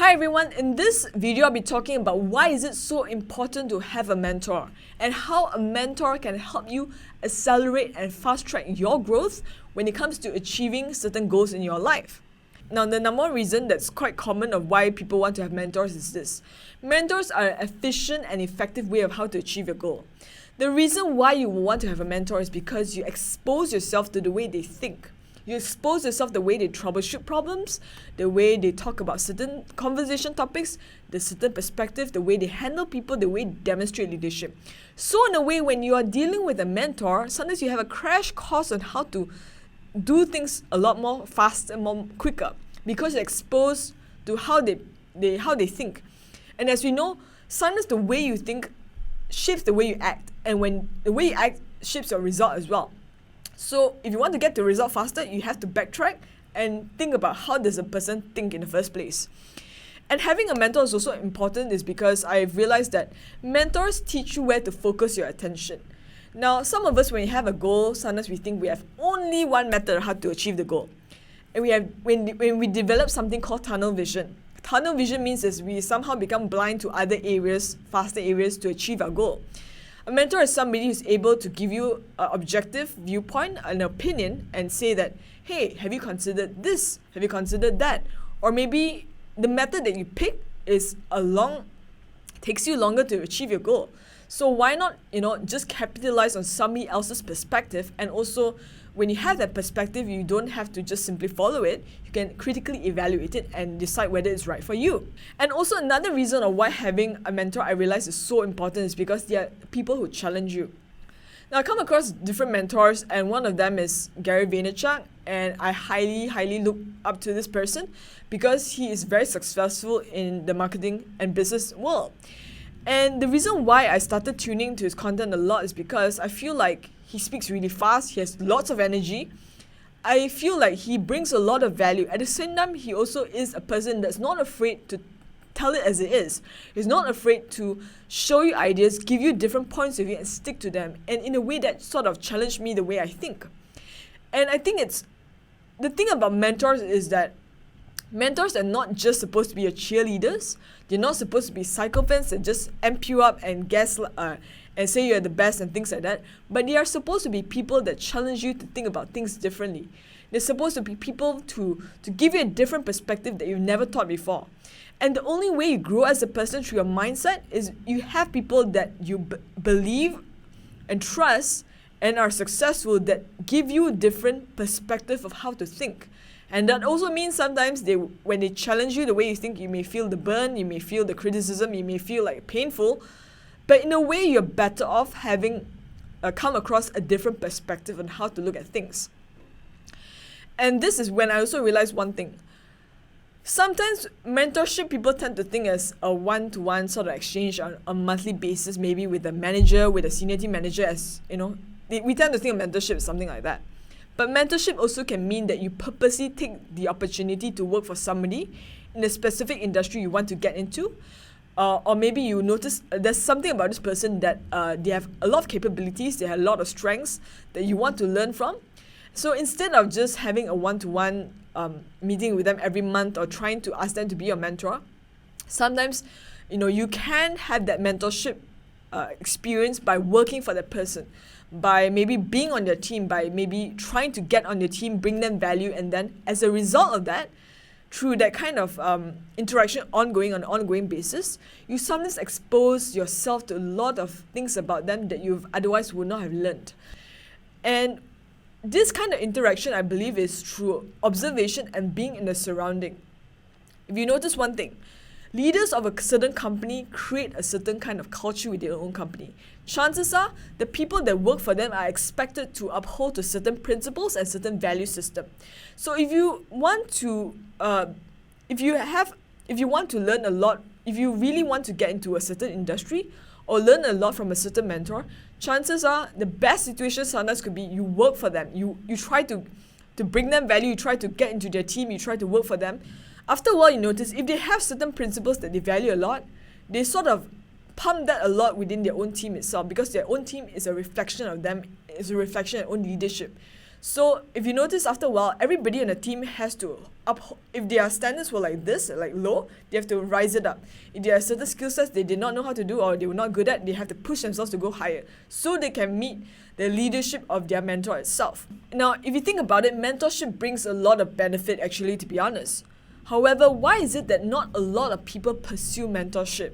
Hi everyone, in this video I'll be talking about why is it so important to have a mentor and how a mentor can help you accelerate and fast track your growth when it comes to achieving certain goals in your life. Now, the number one reason that's quite common of why people want to have mentors is this. Mentors are an efficient and effective way of how to achieve your goal. The reason why you want to have a mentor is because you expose yourself to the way they think. You expose yourself the way they troubleshoot problems, the way they talk about certain conversation topics, the certain perspective, the way they handle people, the way they demonstrate leadership. So in a way, when you are dealing with a mentor, sometimes you have a crash course on how to do things a lot more fast and more quicker because you're exposed to how they think. And as we know, sometimes the way you think shapes the way you act, and when the way you act shapes your result as well. So if you want to get the result faster, you have to backtrack and think about how does a person think in the first place. And having a mentor is also important is because I've realized that mentors teach you where to focus your attention. Now, some of us, when we have a goal, sometimes we think we have only one method how to achieve the goal. And when we develop something called tunnel vision. Tunnel vision means is we somehow become blind to other areas, faster areas to achieve our goal. A mentor is somebody who's able to give you an objective viewpoint, an opinion, and say that, hey, have you considered this? Have you considered that? Or maybe the method that you pick takes you longer to achieve your goal. So why not, just capitalize on somebody else's perspective, and also when you have that perspective, you don't have to just simply follow it. You can critically evaluate it and decide whether it's right for you. And also another reason of why having a mentor I realize is so important is because they are people who challenge you. Now, I come across different mentors, and one of them is Gary Vaynerchuk, and I highly look up to this person because he is very successful in the marketing and business world. And the reason why I started tuning to his content a lot is because I feel like he speaks really fast, he has lots of energy. I feel like he brings a lot of value. At the same time, he also is a person that's not afraid to tell it as it is. He's not afraid to show you ideas, give you different points of view and stick to them. And in a way that sort of challenged me the way I think. And I think the thing about mentors is that mentors are not just supposed to be your cheerleaders. They're not supposed to be psychopaths that just amp you up and and say you're the best and things like that. But they are supposed to be people that challenge you to think about things differently. They're supposed to be people to give you a different perspective that you've never thought before. And the only way you grow as a person through your mindset is you have people that you believe and trust and are successful that give you a different perspective of how to think. And that also means sometimes when they challenge you the way you think, you may feel the burn, you may feel the criticism, you may feel like painful, but in a way you're better off having come across a different perspective on how to look at things. And this is when I also realized one thing. Sometimes mentorship people tend to think as a one-to-one sort of exchange on a monthly basis, maybe with a manager, with a senior team manager, as we tend to think of mentorship as something like that. But mentorship also can mean that you purposely take the opportunity to work for somebody in a specific industry you want to get into. Or maybe you notice there's something about this person that they have a lot of capabilities, they have a lot of strengths that you want to learn from. So instead of just having a one-to-one meeting with them every month or trying to ask them to be your mentor, sometimes you can have that mentorship experience by working for that person, by maybe being on their team, by maybe trying to get on their team, bring them value, and then as a result of that, through that kind of interaction on an ongoing basis, you sometimes expose yourself to a lot of things about them that you otherwise would not have learned. And this kind of interaction, I believe, is through observation and being in the surrounding. If you notice one thing, leaders of a certain company create a certain kind of culture with their own company. Chances are the people that work for them are expected to uphold to certain principles and certain value system. So if you want to learn a lot, if you really want to get into a certain industry or learn a lot from a certain mentor, chances are the best situation sometimes could be you work for them. You try to bring them value, you try to get into their team, you try to work for them. After a while, you notice if they have certain principles that they value a lot, they sort of pump that a lot within their own team itself because their own team is a reflection of them, is a reflection of their own leadership. So if you notice after a while, everybody on the team has to if their standards were like this, like low, they have to rise it up. If there are certain skill sets they did not know how to do or they were not good at, they have to push themselves to go higher so they can meet the leadership of their mentor itself. Now, if you think about it, mentorship brings a lot of benefit actually, to be honest. However, why is it that not a lot of people pursue mentorship?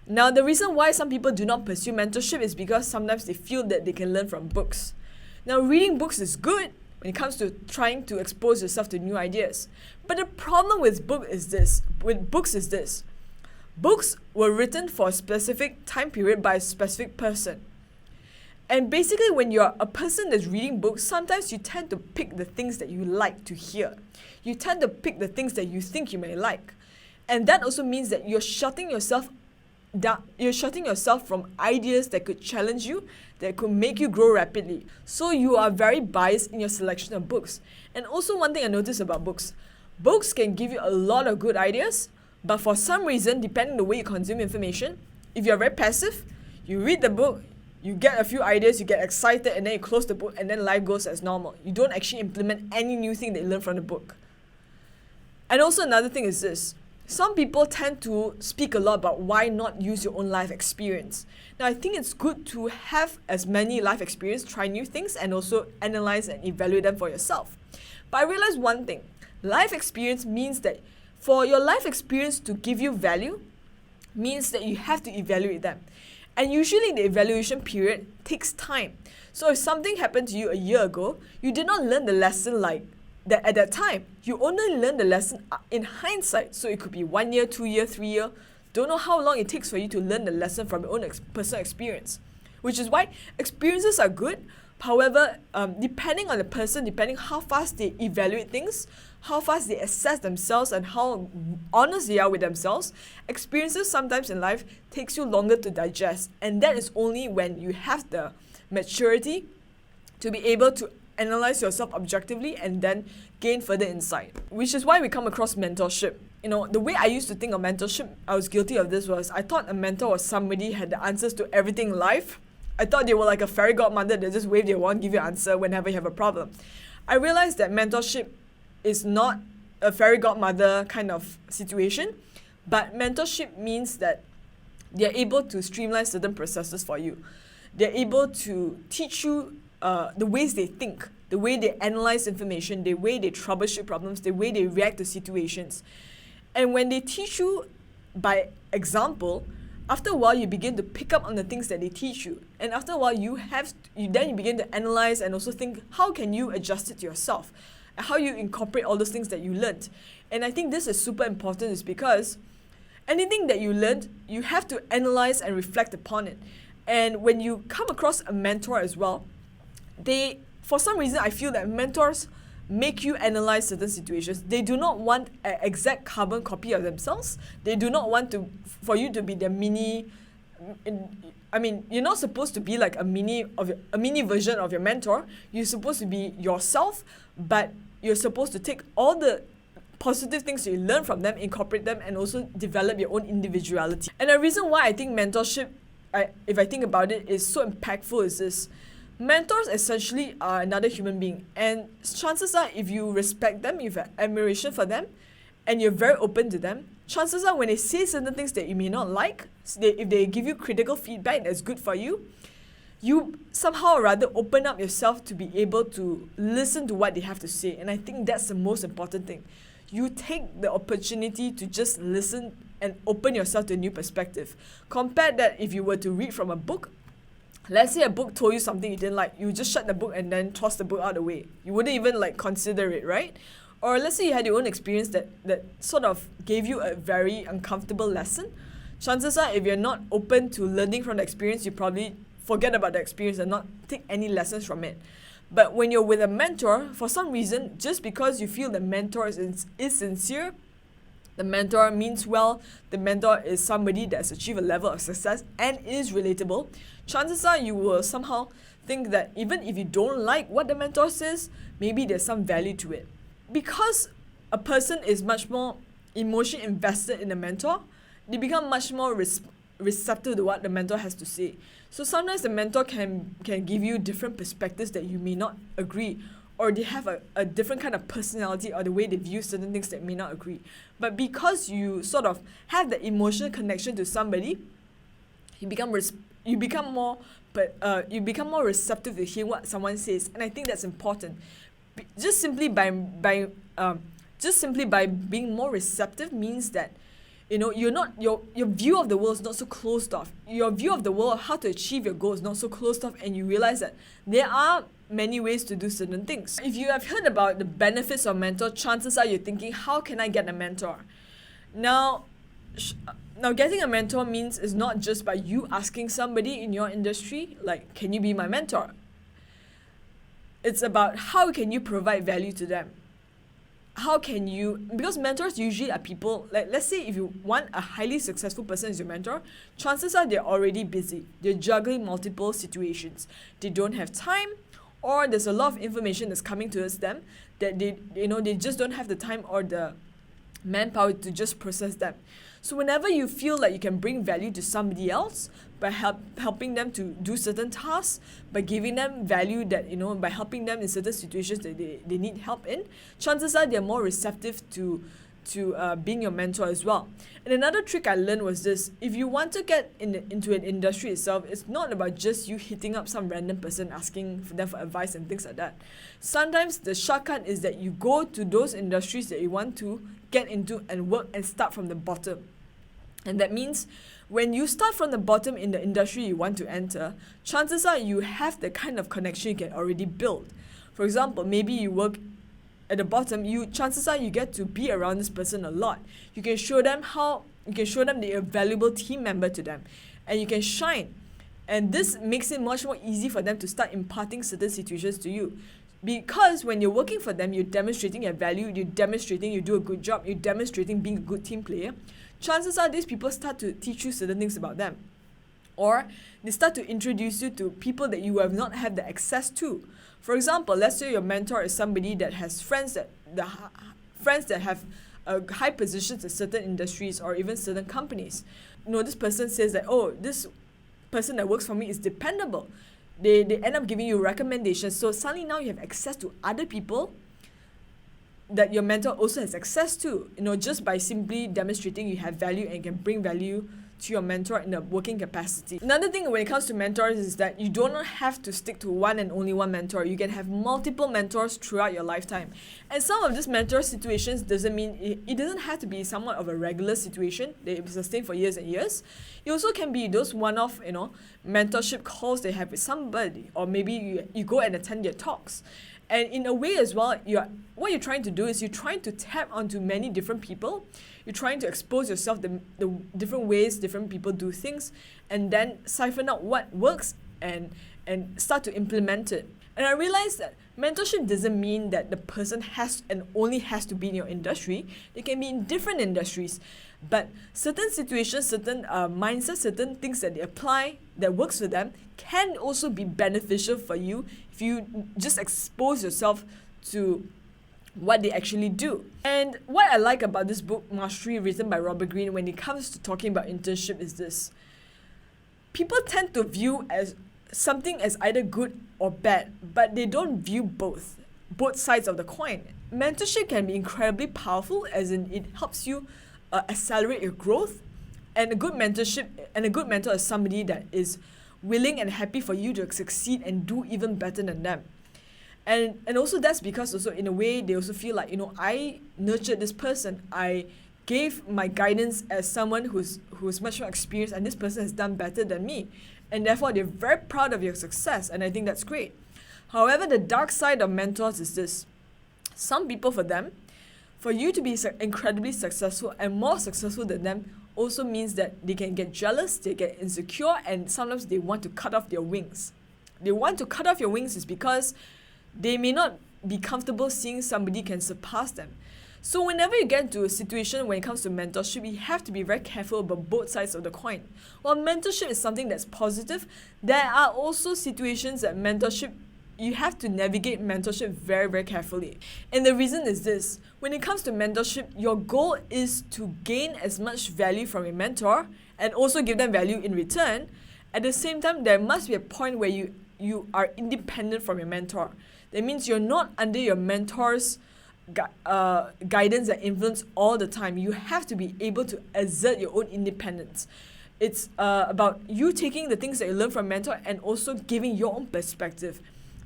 Now, the reason why some people do not pursue mentorship is because sometimes they feel that they can learn from books. Now, reading books is good when it comes to trying to expose yourself to new ideas. But the problem with books is this. Books were written for a specific time period by a specific person. And basically, when you're a person that's reading books, sometimes you tend to pick the things that you like to hear. You tend to pick the things that you think you may like. And that also means that you're shutting yourself down. You're shutting yourself from ideas that could challenge you, that could make you grow rapidly. So you are very biased in your selection of books. And also one thing I noticed about books can give you a lot of good ideas, but for some reason, depending on the way you consume information, if you're very passive, you read the book, you get a few ideas, you get excited, and then you close the book, and then life goes as normal. You don't actually implement any new thing that you learn from the book. And also another thing is this. Some people tend to speak a lot about why not use your own life experience. Now, I think it's good to have as many life experience, try new things, and also analyze and evaluate them for yourself. But I realized one thing. Life experience means that for your life experience to give you value, means that you have to evaluate them. And usually the evaluation period takes time. So if something happened to you a year ago, you did not learn the lesson like that at that time. You only learn the lesson in hindsight. So it could be 1 year, 2 year, 3 year. Don't know how long it takes for you to learn the lesson from your own personal experience. Which is why experiences are good. However, depending on the person, depending how fast they evaluate things, how fast they assess themselves and how honest they are with themselves, experiences sometimes in life takes you longer to digest. And that is only when you have the maturity to be able to analyze yourself objectively and then gain further insight. Which is why we come across mentorship. You know, the way I used to think of mentorship, I was guilty of this, was I thought a mentor was somebody who had the answers to everything in life. I thought they were like a fairy godmother that just wave their wand, give you an answer whenever you have a problem. I realized that mentorship is not a fairy godmother kind of situation, but mentorship means that they're able to streamline certain processes for you. They're able to teach you the ways they think, the way they analyze information, the way they troubleshoot problems, the way they react to situations. And when they teach you by example, after a while you begin to pick up on the things that they teach you. And after a while you begin to analyze and also think, how can you adjust it to yourself? How you incorporate all those things that you learned. And I think this is super important is because anything that you learned, you have to analyze and reflect upon it. And when you come across a mentor as well, for some reason, I feel that mentors make you analyze certain situations. They do not want an exact carbon copy of themselves. They do not want for you to be their mini. You're not supposed to be like a mini version of your mentor. You're supposed to be yourself, but you're supposed to take all the positive things that you learn from them, incorporate them, and also develop your own individuality. And the reason why I think mentorship, if I think about it, is so impactful is this. Mentors essentially are another human being, and chances are if you respect them, you have admiration for them, and you're very open to them, chances are when they say certain things that you may not like, if they give you critical feedback that's good for you, you somehow or rather open up yourself to be able to listen to what they have to say. And I think that's the most important thing. You take the opportunity to just listen and open yourself to a new perspective. Compare that if you were to read from a book. Let's say a book told you something you didn't like, you just shut the book and then toss the book out of the way. You wouldn't even consider it, right? Or let's say you had your own experience that sort of gave you a very uncomfortable lesson. Chances are if you're not open to learning from the experience, you probably forget about the experience and not take any lessons from it. But when you're with a mentor, for some reason, just because you feel the mentor is sincere, the mentor means well, the mentor is somebody that's achieved a level of success and is relatable, chances are you will somehow think that even if you don't like what the mentor says, maybe there's some value to it. Because a person is much more emotionally invested in the mentor, they become much more receptive to what the mentor has to say. So sometimes the mentor can give you different perspectives that you may not agree, or they have a different kind of personality or the way they view certain things that may not agree. But because you sort of have the emotional connection to somebody, you become more receptive to hear what someone says, and I think that's important. Just simply by being more receptive means that you're not your view of the world is not so closed off. Your view of the world, how to achieve your goal, is not so closed off, and you realize that there are many ways to do certain things. If you have heard about the benefits of mentor, chances are you're thinking, how can I get a mentor? Now getting a mentor means it's not just by you asking somebody in your industry, like, can you be my mentor? It's about how can you provide value to them. How can you, because mentors usually are people, like, let's say if you want a highly successful person as your mentor, chances are they're already busy. They're juggling multiple situations. They don't have time, or there's a lot of information that's coming towards them that they just don't have the time or the manpower to just process them. So whenever you feel like you can bring value to somebody else by helping them to do certain tasks, by giving them value that, by helping them in certain situations that they need help in, chances are they're more receptive to being your mentor as well. And another trick I learned was this: if you want to get into an industry itself, it's not about just you hitting up some random person asking for them for advice and things like that. Sometimes the shortcut is that you go to those industries that you want to get into and work and start from the bottom. And that means when you start from the bottom in the industry you want to enter, chances are you have the kind of connection you can already build. For example, maybe you work at the bottom, chances are you get to be around this person a lot. You can show them that you're a valuable team member to them, and you can shine. And this makes it much more easy for them to start imparting certain situations to you. Because when you're working for them, you're demonstrating your value, you're demonstrating you do a good job, you're demonstrating being a good team player. Chances are these people start to teach you certain things about them. Or they start to introduce you to people that you have not had the access to. For example, let's say your mentor is somebody that has friends that have high positions in certain industries or even certain companies. This person says that, oh, this person that works for me is dependable. They end up giving you recommendations. So suddenly now you have access to other people that your mentor also has access to, just by simply demonstrating you have value and can bring value to your mentor in a working capacity. Another thing when it comes to mentors is that you don't have to stick to one and only one mentor. You can have multiple mentors throughout your lifetime. And some of these mentor situations doesn't mean, it doesn't have to be somewhat of a regular situation. They sustain for years and years. It also can be those one-off, mentorship calls they have with somebody, or maybe you go and attend their talks. And in a way as well, what you're trying to do is you're trying to tap onto many different people. You're trying to expose yourself the different ways different people do things, and then siphon out what works and start to implement it. And I realized that mentorship doesn't mean that the person has and only has to be in your industry. They can be in different industries. But certain situations, certain mindsets, certain things that they apply that works for them can also be beneficial for you if you just expose yourself to what they actually do. And what I like about this book, Mastery, written by Robert Greene, when it comes to talking about internship is this: people tend to view as something as either good or bad, but they don't view both sides of the coin. Mentorship can be incredibly powerful, as in it helps you accelerate your growth, and a good mentor is somebody that is willing and happy for you to succeed and do even better than them. And also that's because also in a way they also feel like, I nurtured this person. I gave my guidance as someone who's much more experienced, and this person has done better than me. And therefore they're very proud of your success, and I think that's great. However, the dark side of mentors is this: some people, for you to be incredibly successful and more successful than them also means that they can get jealous, they get insecure, and sometimes they want to cut off their wings. They want to cut off your wings is because they may not be comfortable seeing somebody can surpass them. So whenever you get into a situation when it comes to mentorship, you have to be very careful about both sides of the coin. While mentorship is something that's positive, there are also situations that you have to navigate mentorship very, very carefully. And the reason is this: when it comes to mentorship, your goal is to gain as much value from your mentor and also give them value in return. At the same time, there must be a point where you are independent from your mentor. That means you're not under your mentor's guidance and influence all the time. You have to be able to exert your own independence. It's about you taking the things that you learn from mentor and also giving your own perspective,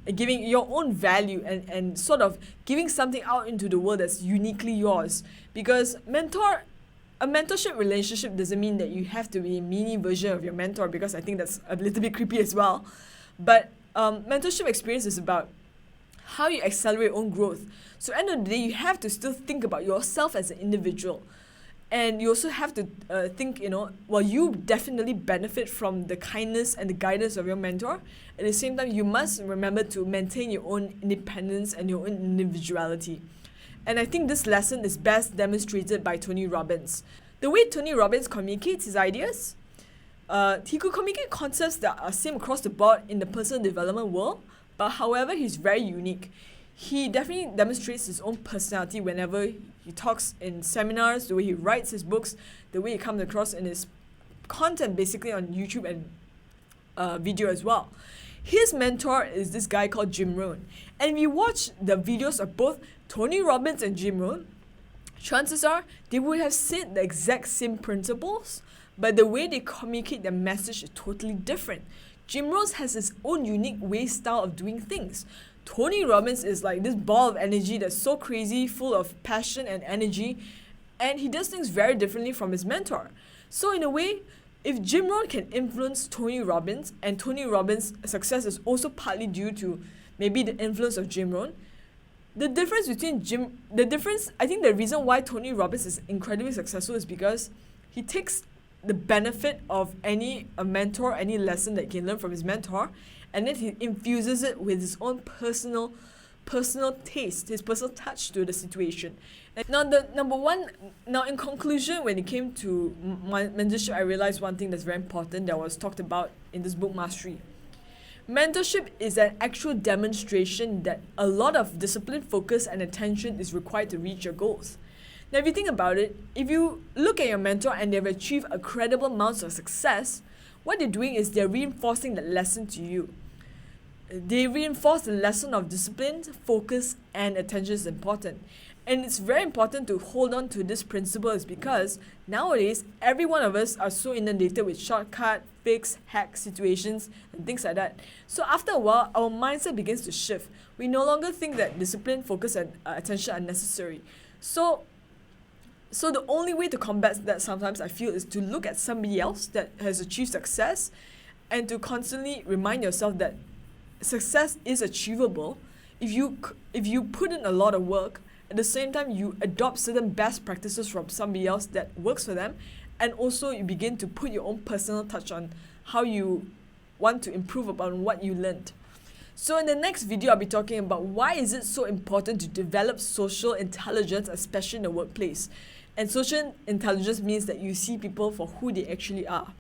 and giving your own value, and sort of giving something out into the world that's uniquely yours. Because a mentorship relationship doesn't mean that you have to be a mini version of your mentor, because I think that's a little bit creepy as well. But mentorship experience is about how you accelerate your own growth. So at the end of the day, you have to still think about yourself as an individual. And you also have to think, you definitely benefit from the kindness and the guidance of your mentor. At the same time, you must remember to maintain your own independence and your own individuality. And I think this lesson is best demonstrated by Tony Robbins. The way Tony Robbins communicates his ideas, he could communicate concepts that are same across the board in the personal development world, but however, he's very unique. He definitely demonstrates his own personality whenever he talks in seminars, the way he writes his books, the way he comes across in his content, basically on YouTube and video as well. His mentor is this guy called Jim Rohn. And if you watch the videos of both Tony Robbins and Jim Rohn, chances are they would have said the exact same principles, but the way they communicate their message is totally different. Jim Rohn has his own unique style of doing things. Tony Robbins is like this ball of energy that's so crazy, full of passion and energy, and he does things very differently from his mentor. So in a way, if Jim Rohn can influence Tony Robbins, and Tony Robbins' success is also partly due to maybe the influence of Jim Rohn, I think the reason why Tony Robbins is incredibly successful is because he takes the benefit of any mentor, any lesson that he can learn from his mentor, and then he infuses it with his own personal taste, his personal touch to the situation. And now in conclusion, when it came to my mentorship, I realized one thing that's very important that was talked about in this book, Mastery. Mentorship is an actual demonstration that a lot of discipline, focus, and attention is required to reach your goals. Now, if you think about it, if you look at your mentor and they've achieved a credible amount of success, what they're doing is they're reinforcing that lesson to you. They reinforce the lesson of discipline, focus, and attention is important. And it's very important to hold on to this principle is because nowadays, every one of us are so inundated with shortcut, fix, hack situations, and things like that. So after a while, our mindset begins to shift. We no longer think that discipline, focus, and attention are necessary. So the only way to combat that sometimes I feel is to look at somebody else that has achieved success and to constantly remind yourself that success is achievable if you put in a lot of work. At the same time, you adopt certain best practices from somebody else that works for them, and also you begin to put your own personal touch on how you want to improve upon what you learned. So in the next video, I'll be talking about why is it so important to develop social intelligence, especially in the workplace. And social intelligence means that you see people for who they actually are.